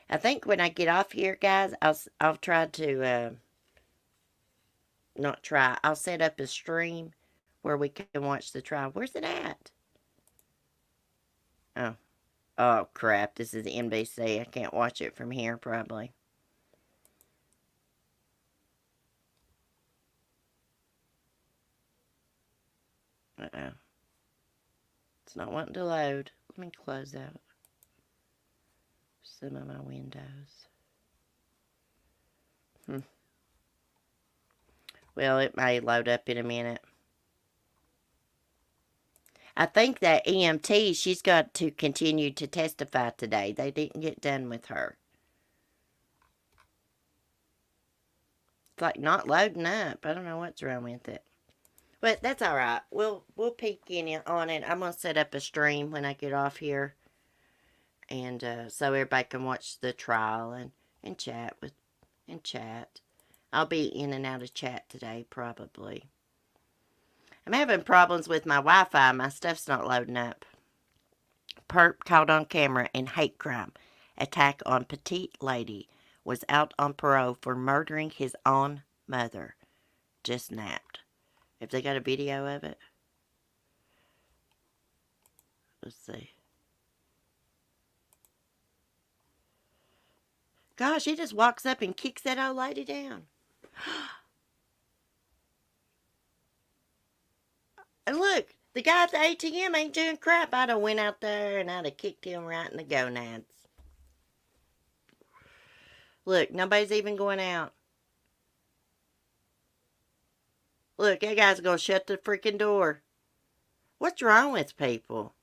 Speaker 1: I think when I get off here, guys, I'll try to, not try. I'll set up a stream where we can watch the trial. Where's it at? Oh. Oh, crap. This is NBC. I can't watch it from here, probably. Uh-oh. It's not wanting to load. Let me close out some of my windows. Well, it may load up in a minute. I think that EMT, she's got to continue to testify today. They didn't get done with her. It's like not loading up. I don't know what's wrong with it. But that's all right. We'll peek in on it. I'm going to set up a stream when I get off here. And so everybody can watch the trial and chat. I'll be in and out of chat today, probably. I'm having problems with my Wi-Fi. My stuff's not loading up. Perp caught on camera in hate crime. Attack on petite lady. Was out on parole for murdering his own mother. Just napped. Have they got a video of it? Let's see. Gosh, he just walks up and kicks that old lady down. And look, the guy at the ATM ain't doing crap. I'd have went out there and I'd have kicked him right in the gonads. Look, nobody's even going out. Look, that guy's going to shut the freaking door. What's wrong with people?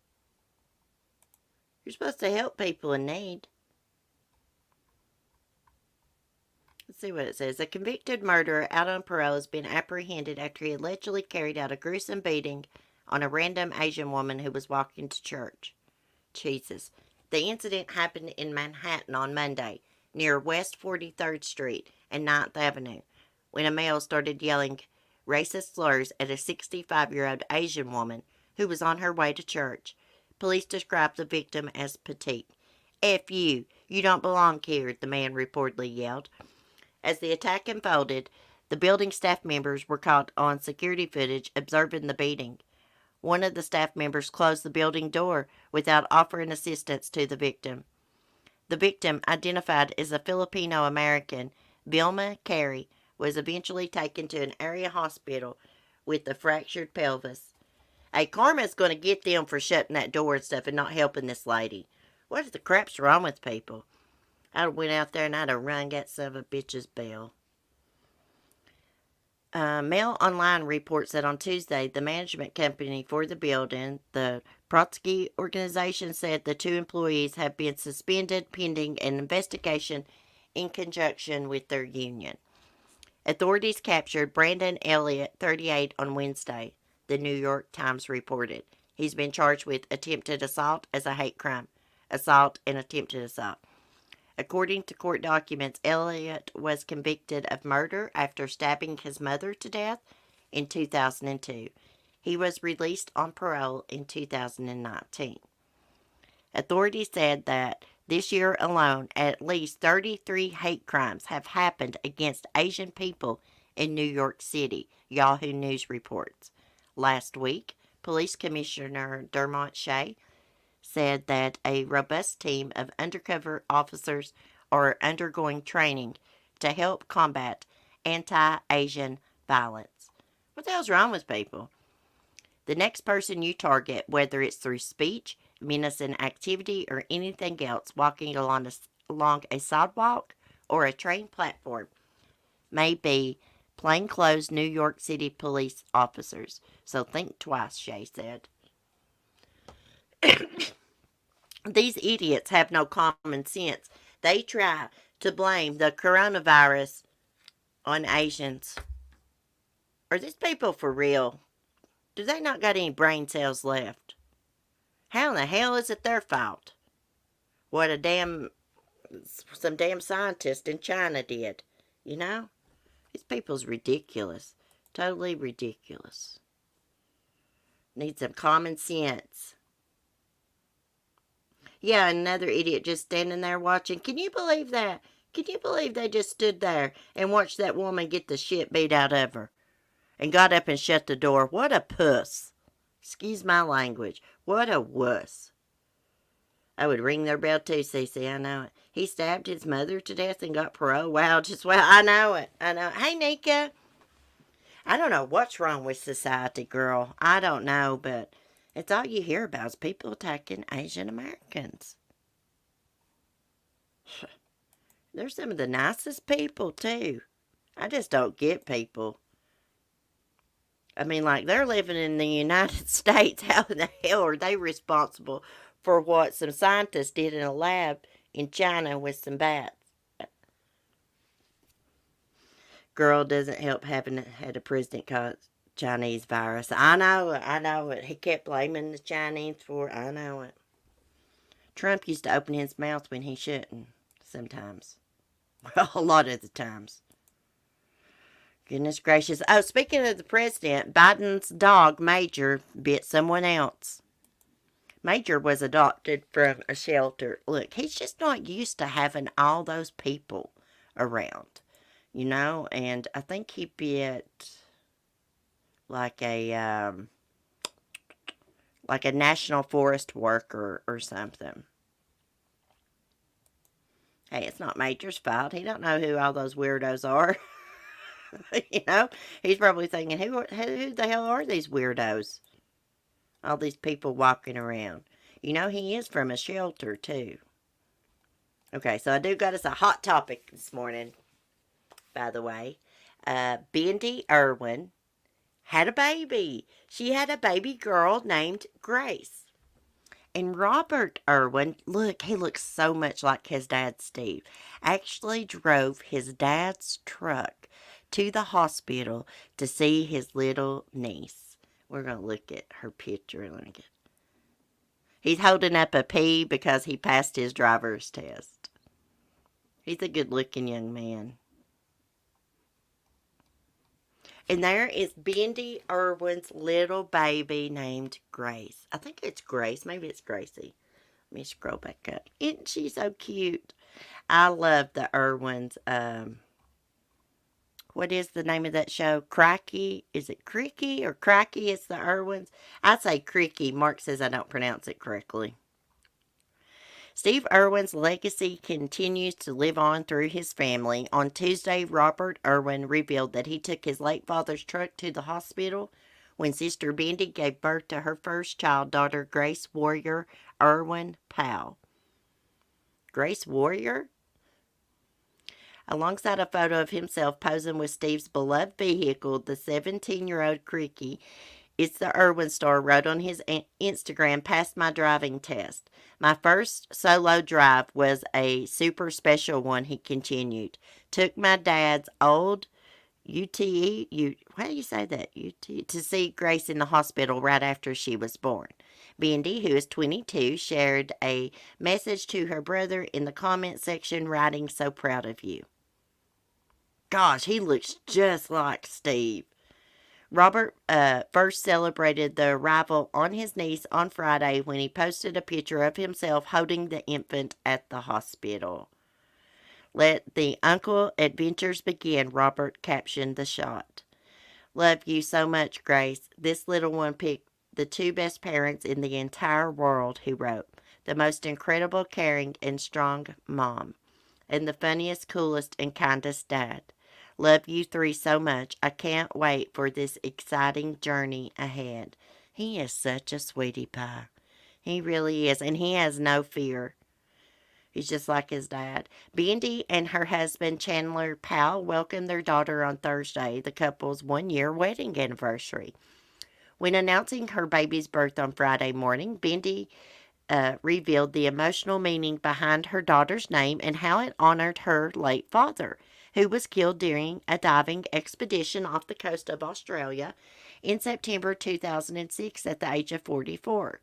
Speaker 1: You're supposed to help people in need. Let's see what it says. A convicted murderer out on parole has been apprehended after he allegedly carried out a gruesome beating on a random Asian woman who was walking to church. Jesus. The incident happened in Manhattan on Monday, near West 43rd Street and 9th Avenue, when a male started yelling racist slurs at a 65-year-old Asian woman who was on her way to church. Police described the victim as petite. F you. You don't belong here, the man reportedly yelled. As the attack unfolded, the building staff members were caught on security footage observing the beating. One of the staff members closed the building door without offering assistance to the victim. The victim, identified as a Filipino-American, Vilma Carey, was eventually taken to an area hospital with a fractured pelvis. Hey, Karma's going to get them for shutting that door and stuff and not helping this lady. What the crap's wrong with people? I'd have went out there and I'd have rung that son of a bitch's bell. Mail Online reports that on Tuesday, the management company for the building, the Protsky organization, said the two employees have been suspended pending an investigation in conjunction with their union. Authorities captured Brandon Elliott, 38, on Wednesday, the New York Times reported. He's been charged with attempted assault as a hate crime, assault and attempted assault. According to court documents, Elliott was convicted of murder after stabbing his mother to death in 2002. He was released on parole in 2019. Authorities said that this year alone, at least 33 hate crimes have happened against Asian people in New York City, Yahoo News reports. Last week, Police Commissioner Dermot Shea said that a robust team of undercover officers are undergoing training to help combat anti-Asian violence. What the hell's wrong with people? The next person you target, whether it's through speech, menacing activity, or anything else, walking along a sidewalk or a train platform, may be plainclothes New York City police officers. So think twice, Shea said. These idiots have no common sense. They try to blame the coronavirus on Asians. Are these people for real? Do they not got any brain cells left? How in the hell is it their fault? What a damn some damn scientist in China did. You know? These people's ridiculous. Totally ridiculous. Need some common sense. Yeah, another idiot just standing there watching. Can you believe that? Can you believe they just stood there and watched that woman get the shit beat out of her? And got up and shut the door. What a puss. Excuse my language. What a wuss. I would ring their bell too, Cece. I know it. He stabbed his mother to death and got parole. Wow, I know it. I know it. Hey, Nika. I don't know what's wrong with society, girl. I don't know, but it's all you hear about is people attacking Asian Americans. They're some of the nicest people, too. I just don't get people. I mean, like, they're living in the United States. How in the hell are they responsible for what some scientists did in a lab in China with some bats? Girl, doesn't help having had a president called Chinese virus. I know it. He kept blaming the Chinese for it. I know it. Trump used to open his mouth when he shouldn't, sometimes. Well, a lot of the times. Goodness gracious. Oh, speaking of the president, Biden's dog, Major, bit someone else. Major was adopted from a shelter. Look, he's just not used to having all those people around, you know, and I think he bit like a national forest worker or something. Hey, it's not Major's fault. He don't know who all those weirdos are. You know, he's probably thinking, who the hell are these weirdos? All these people walking around. You know, he is from a shelter, too. Okay, so I do got us a hot topic this morning, by the way. Bindy Irwin had a baby. She had a baby girl named Grace. And Robert Irwin, look, he looks so much like his dad, Steve, actually drove his dad's truck to the hospital to see his little niece. We're going to look at her picture. He's holding up a P because he passed his driver's test. He's a good-looking young man. And there is Bindy Irwin's little baby named Grace. I think it's Grace. Maybe it's Gracie. Let me scroll back up. Isn't she so cute? I love the Irwins. What is the name of that show? Cracky? Is it Cricky or Cracky? It's the Irwins. I say Cricky. Mark says I don't pronounce it correctly. Steve Irwin's legacy continues to live on through his family. On Tuesday, Robert Irwin revealed that he took his late father's truck to the hospital when Sister Bindy gave birth to her first child, daughter Grace Warrior Irwin Powell. Grace Warrior? Alongside a photo of himself posing with Steve's beloved vehicle, the 17-year-old Cricky, it's the Irwin star, wrote on his Instagram, "Passed my driving test. My first solo drive was a super special one," he continued. "Took my dad's old UTE, how do you say that? UTE, to see Grace in the hospital right after she was born." Bindy, who is 22, shared a message to her brother in the comment section, writing, "So proud of you." Gosh, he looks just like Steve. Robert first celebrated the arrival on his niece on Friday when he posted a picture of himself holding the infant at the hospital. "Let the uncle adventures begin," Robert captioned the shot. "Love you so much, Grace. This little one picked the two best parents in the entire world," he wrote. "The most incredible, caring, and strong mom. And the funniest, coolest, and kindest dad. Love you three so much. I can't wait for this exciting journey ahead." He is such a sweetie pie. He really is. And he has no fear. He's just like his dad. Bindy and her husband, Chandler Powell, welcomed their daughter on Thursday, the couple's one-year wedding anniversary. When announcing her baby's birth on Friday morning, Bindy revealed the emotional meaning behind her daughter's name and how it honored her late father, who was killed during a diving expedition off the coast of Australia in September 2006 at the age of 44.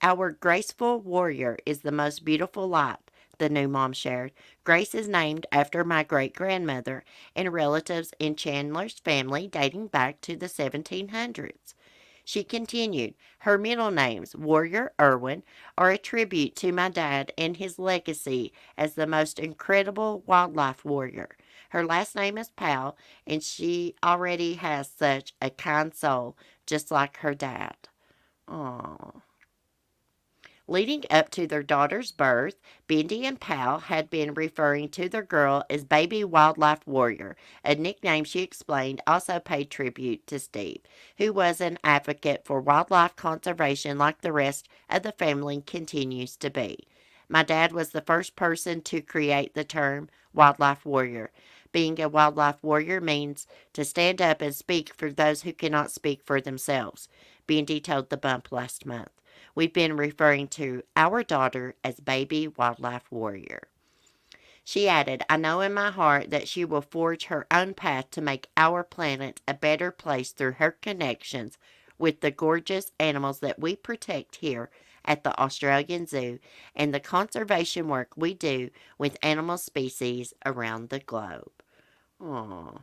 Speaker 1: "Our graceful warrior is the most beautiful light, the new mom shared. Grace is named after my great-grandmother and relatives in Chandler's family dating back to the 1700s. She continued, her middle names, Warrior Irwin, are a tribute to my dad and his legacy as the most incredible wildlife warrior. Her last name is Powell, and she already has such a kind soul, just like her dad. Aww. Leading up to their daughter's birth, Bindy and Powell had been referring to their girl as Baby Wildlife Warrior, a nickname she explained also paid tribute to Steve, who was an advocate for wildlife conservation like the rest of the family continues to be. My dad was the first person to create the term wildlife warrior. Being a wildlife warrior means to stand up and speak for those who cannot speak for themselves, Bindy told the Bump last month. We've been referring to our daughter as Baby Wildlife Warrior. She added, I know in my heart that she will forge her own path to make our planet a better place through her connections with the gorgeous animals that we protect here at the Australian Zoo and the conservation work we do with animal species around the globe. Aww.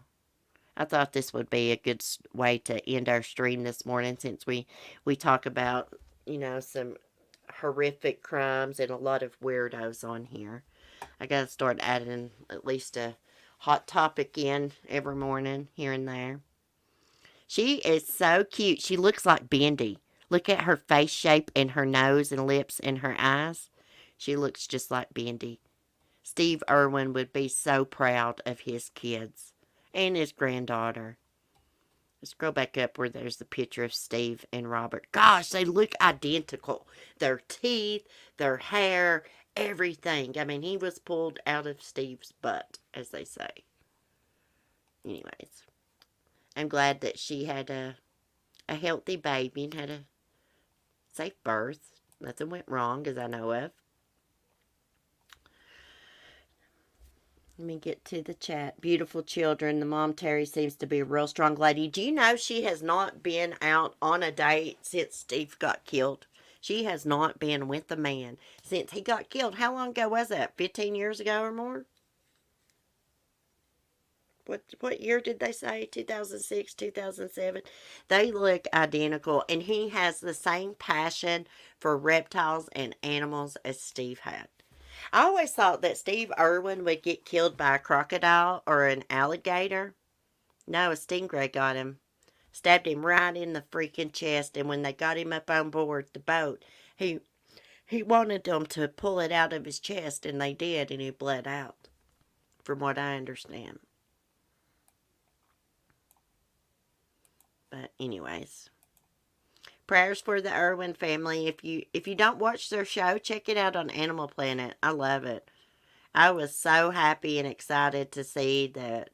Speaker 1: I thought this would be a good way to end our stream this morning since we talk about, some horrific crimes and a lot of weirdos on here. I got to start adding at least a hot topic in every morning here and there. She is so cute. She looks like Bindy. Look at her face shape and her nose and lips and her eyes. She looks just like Bindy. Steve Irwin would be so proud of his kids and his granddaughter. Let's scroll back up where there's the picture of Steve and Robert. Gosh, they look identical. Their teeth, their hair, everything. I mean, he was pulled out of Steve's butt, as they say. Anyways, I'm glad that she had a healthy baby and had a safe birth. Nothing went wrong, as I know of. Let me get to the chat. Beautiful children. The mom, Terry, seems to be a real strong lady. Do you know she has not been out on a date since Steve got killed? She has not been with a man since he got killed. How long ago was that? 15 years ago or more? What year did they say? 2006, 2007? They look identical. And he has the same passion for reptiles and animals as Steve had. I always thought that Steve Irwin would get killed by a crocodile or an alligator. No, a stingray got him. Stabbed him right in the freaking chest. And when they got him up on board the boat, he wanted them to pull it out of his chest. And they did. And he bled out. From what I understand. But anyways. Prayers for the Irwin family. If you don't watch their show, check it out on Animal Planet. I love it. I was so happy and excited to see that,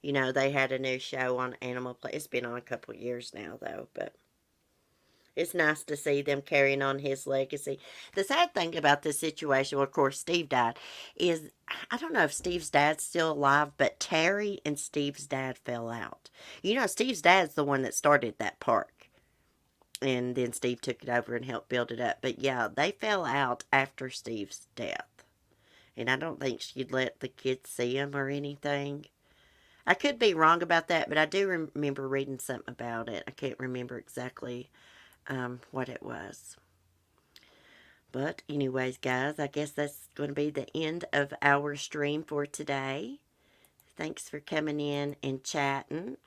Speaker 1: they had a new show on Animal Planet. It's been on a couple years now, though, but it's nice to see them carrying on his legacy. The sad thing about this situation, well, of course, Steve died, is I don't know if Steve's dad's still alive, but Terry and Steve's dad fell out. Steve's dad's the one that started that park. And then Steve took it over and helped build it up. But yeah, they fell out after Steve's death. And I don't think she'd let the kids see him or anything. I could be wrong about that, but I do remember reading something about it. I can't remember exactly what it was. But anyways, guys, I guess that's going to be the end of our stream for today. Thanks for coming in and chatting.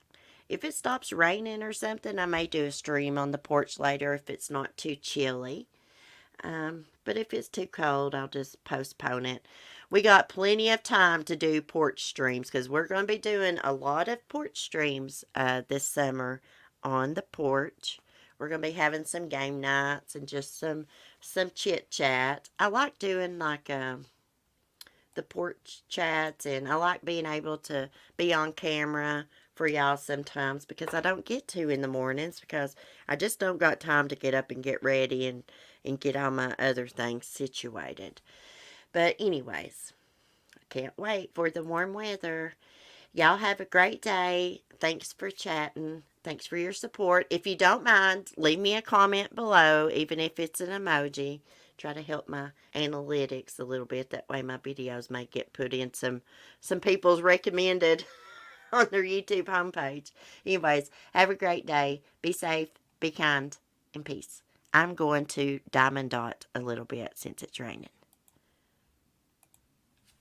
Speaker 1: If it stops raining or something, I may do a stream on the porch later if it's not too chilly. But if it's too cold, I'll just postpone it. We got plenty of time to do porch streams because we're going to be doing a lot of porch streams this summer on the porch. We're going to be having some game nights and just some chit-chat. I like doing like the porch chats, and I like being able to be on camera for y'all sometimes because I don't get to in the mornings because I just don't got time to get up and get ready and get all my other things situated. But anyways, I can't wait for the warm weather. Y'all have a great day. Thanks for chatting. Thanks for your support. If you don't mind, leave me a comment below, even if it's an emoji. Try to help my analytics a little bit. That way my videos may get put in some people's recommended on their YouTube homepage. Anyways, have a great day. Be safe, be kind, and peace. I'm going to diamond dot a little bit since it's raining.